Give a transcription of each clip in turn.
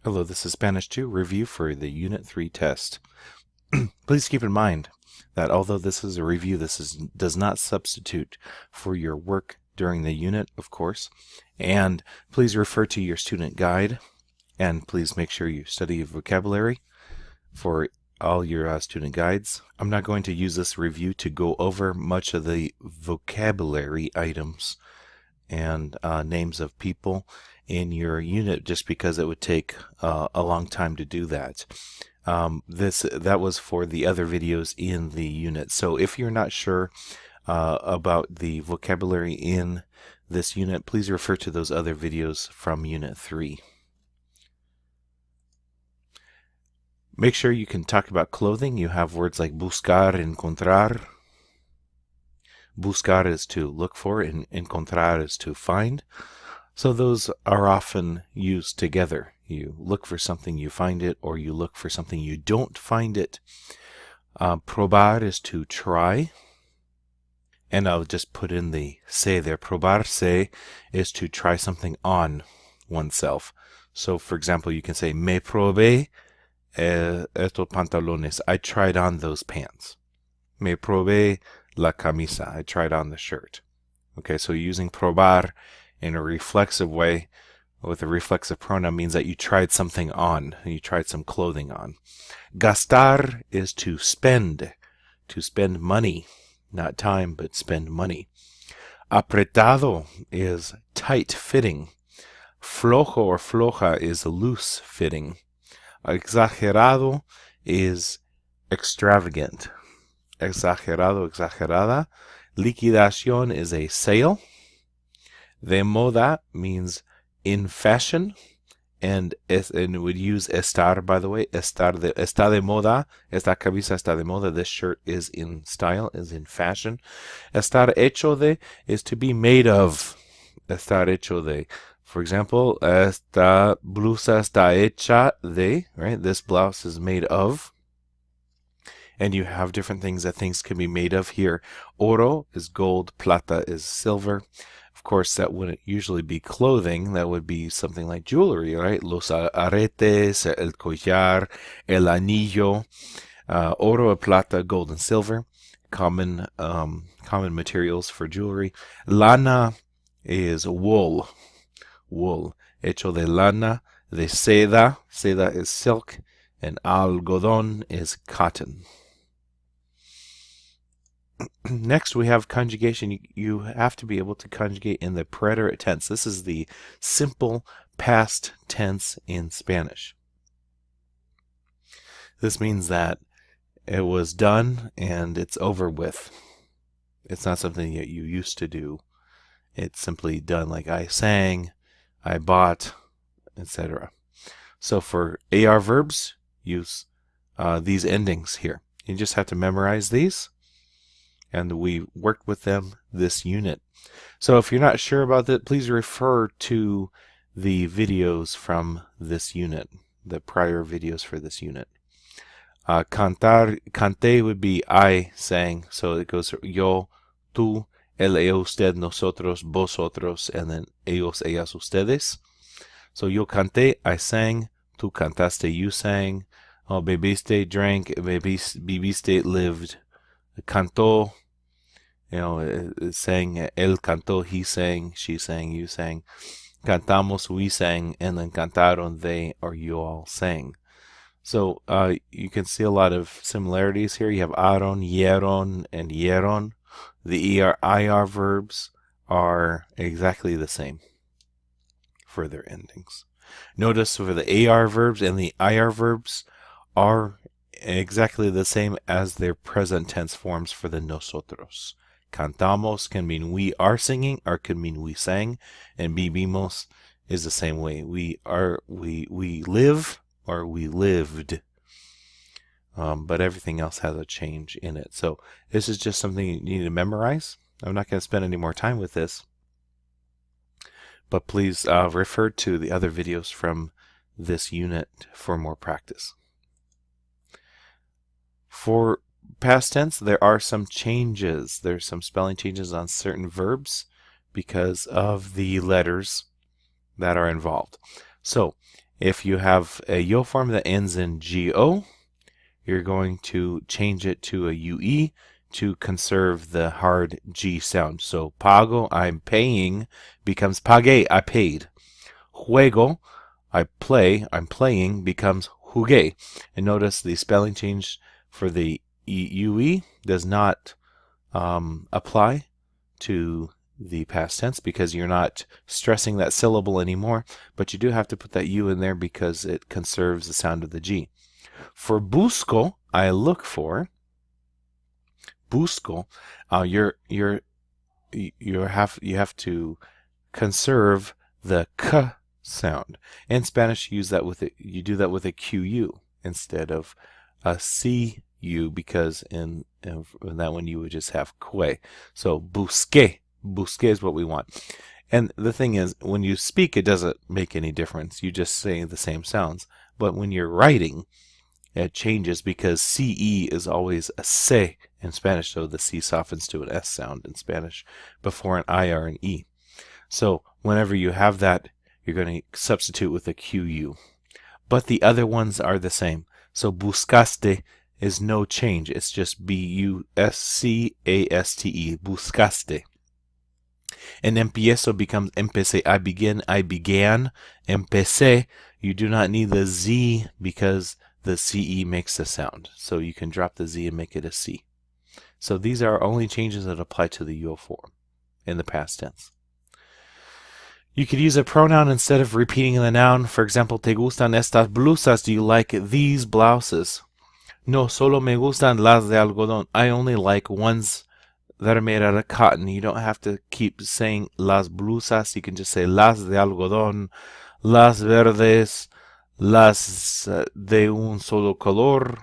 Hello, this is Spanish 2 review for the Unit 3 test. Please keep in mind that although this is a review, does not substitute for your work during the unit, of course. And please refer to your student guide, and please make sure you study vocabulary for all your student guides. I'm not going to use this review to go over much of the vocabulary items and names of people in your unit just because it would take a long time to do that. That was for the other videos in the unit. So if you're not sure about the vocabulary in this unit, please refer to those other videos from Unit 3. Make sure you can talk about clothing. You have words like buscar, encontrar. Buscar is to look for, and encontrar is to find. So those are often used together. You look for something, you find it, or you look for something, you don't find it. Probar is to try. And I'll just put in the se there. Probarse is to try something on oneself. So, for example, you can say, me probé estos pantalones. I tried on those pants. Me probé la camisa. I tried on the shirt. Okay, so using probar in a reflexive way with a reflexive pronoun means that you tried something on. You tried some clothing on. Gastar is to spend money. Not time, but spend money. Apretado is tight-fitting. Flojo or floja is loose-fitting. Exagerado is extravagant. Exagerado, exagerada. Liquidación is a sale. De moda means in fashion, and would use estar, by the way. Está de moda. Esta camisa está de moda. This shirt is in style, is in fashion. Estar hecho de is to be made of. Estar hecho de. For example, esta blusa está hecha de, right? This blouse is made of. And you have different things that things can be made of here. Oro is gold, plata is silver. Of course, that wouldn't usually be clothing. That would be something like jewelry, right? Los aretes, el collar, el anillo. Oro y plata, gold and silver. Common materials for jewelry. Lana is wool. Wool. Hecho de lana, de seda. Seda is silk. And algodón is cotton. Next, we have conjugation. You have to be able to conjugate in the preterite tense. This is the simple past tense in Spanish. This means that it was done and it's over with. It's not something that you used to do. It's simply done, like I sang, I bought, etc. So for AR verbs, use these endings here. You just have to memorize these. And we worked with them this unit. So if you're not sure about that, please refer to the videos from this unit, the prior videos for this unit. Cantar, cante would be I sang, so it goes yo, tú, él, ella, usted, nosotros, vosotros, and then ellos, ellas, ustedes. So yo canté, I sang, tú cantaste, you sang, bebiste, drank, viviste, lived, cantó, sang, él cantó, he sang, she sang, you sang. Cantamos, we sang, and then cantaron, they or you all sang. So you can see a lot of similarities here. You have aron, hieron, and hieron. The IR verbs are exactly the same for their endings. Notice for the AR verbs and the IR verbs are exactly the same as their present tense forms for the nosotros. Cantamos can mean we are singing, or can mean we sang, and vivimos is the same way. We live, or we lived. But everything else has a change in it. So this is just something you need to memorize. I'm not going to spend any more time with this. But please refer to the other videos from this unit for more practice. For past tense, there are some changes. There's some spelling changes on certain verbs because of the letters that are involved. So If you have a yo form that ends in go, you're going to change it to a ue to conserve the hard G sound. So pago, I'm paying, becomes pagué, I paid. Juego, I play, I'm playing, becomes jugué. And notice the spelling change for the ue does not apply to the past tense because you're not stressing that syllable anymore, but you do have to put that u in there because it conserves the sound of the G. For busco, I look for. Busco, you have to conserve the k sound. In Spanish, you do that with a qu instead of a cu, because in that one you would just have que. So busque is what we want. And the thing is, when you speak, it doesn't make any difference. You just say the same sounds. But when you're writing, it changes because CE is always a C in Spanish, so the C softens to an S sound in Spanish before an I or an E. So whenever you have that, you're going to substitute with a QU. But the other ones are the same. So buscaste is no change. It's just buscaste, buscaste. And empiezo becomes empecé. I begin, I began. Empecé, you do not need the Z because the CE makes the sound. So you can drop the Z and make it a C. So these are only changes that apply to the yo form in the past tense. You could use a pronoun instead of repeating the noun. For example, ¿te gustan estas blusas? Do you like these blouses? No, solo me gustan las de algodón. I only like ones that are made out of cotton. You don't have to keep saying las blusas. You can just say las de algodón, las verdes, las de un solo color.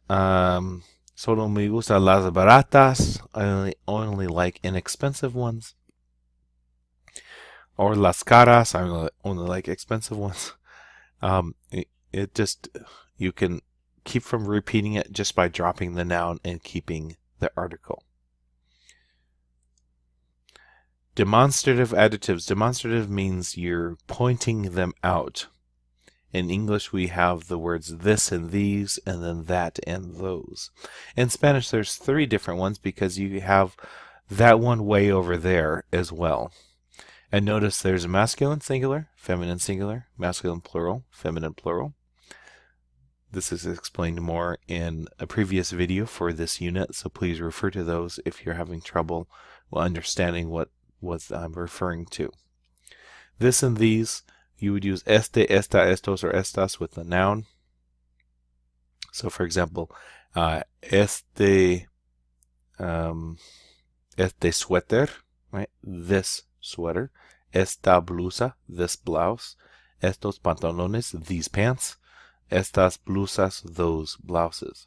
Solo me gustan las baratas. I only like inexpensive ones. Or las caras. I only like expensive ones. It just, you can keep from repeating it just by dropping the noun and keeping the article. Demonstrative adjectives. Demonstrative means you're pointing them out. In English, we have the words this and these, and then that and those. In Spanish, there's 3 different ones because you have that one way over there as well. And notice there's a masculine singular, masculine plural, feminine plural. This is explained more in a previous video for this unit, so please refer to those if you're having trouble understanding what I'm referring to. This and these, you would use este, esta, estos, or estas with the noun. So for example, este suéter, right? This sweater. Esta blusa, this blouse. Estos pantalones, these pants. Estas blusas, those blouses.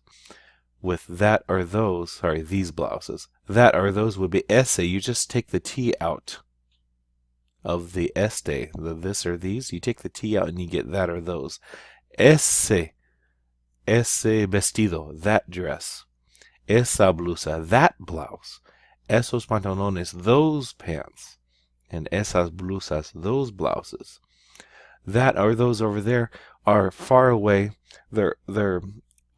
With that or those, these blouses. That or those would be ese. You just take the T out of the este, the this or these. You take the T out and you get that or those. Ese vestido, that dress. Esa blusa, that blouse. Esos pantalones, those pants. And esas blusas, those blouses. That or those over there are far away. They're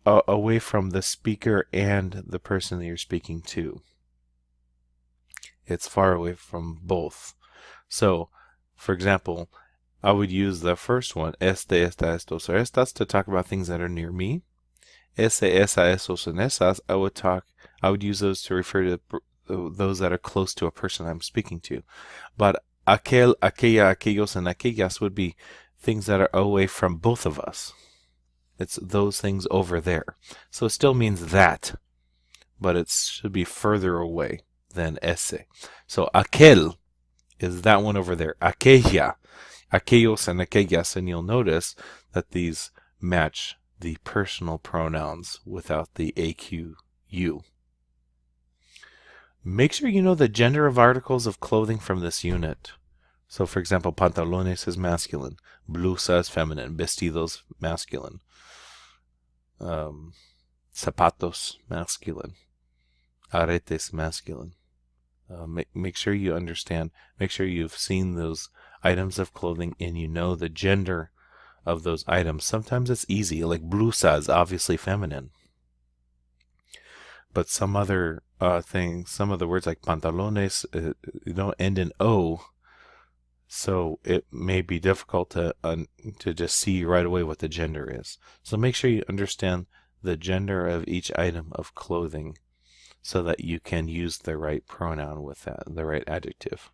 away from the speaker and the person that you're speaking to. It's far away from both. So, for example, I would use the first one, este, esta, estos, or estas, to talk about things that are near me. Ese, esa, esos, and esas, I would use those to refer to those that are close to a person I'm speaking to. But aquel, aquella, aquellos, and aquellas would be things that are away from both of us. It's those things over there. So it still means that, but it should be further away than ese. So aquel is that one over there. Aquella, aquellos, and aquellas, and you'll notice that these match the personal pronouns without the AQU. Make sure you know the gender of articles of clothing from this unit. So for example, pantalones is masculine, blusa is feminine, vestidos masculine, zapatos masculine, aretes masculine. Make sure you understand, make sure you've seen those items of clothing and you know the gender of those items. Sometimes it's easy, like blusa is obviously feminine. But some other things, some of the words like pantalones, don't end in O, so it may be difficult to just see right away what the gender is. So make sure you understand the gender of each item of clothing so that you can use the right pronoun with that, the right adjective.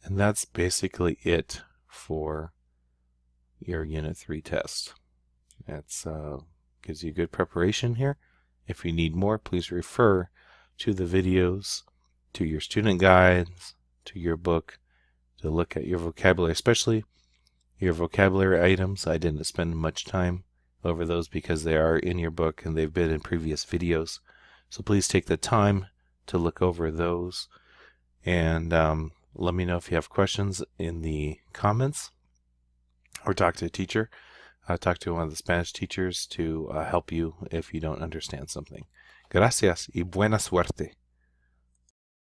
And that's basically it for your Unit 3 test. It gives you good preparation here. If you need more, please refer to the videos, to your student guides, to your book, to look at your vocabulary, especially your vocabulary items. I didn't spend much time over those because they are in your book and they've been in previous videos. So please take the time to look over those, and let me know if you have questions in the comments, or talk to a teacher. Talk to one of the Spanish teachers to help you if you don't understand something. Gracias y buena suerte.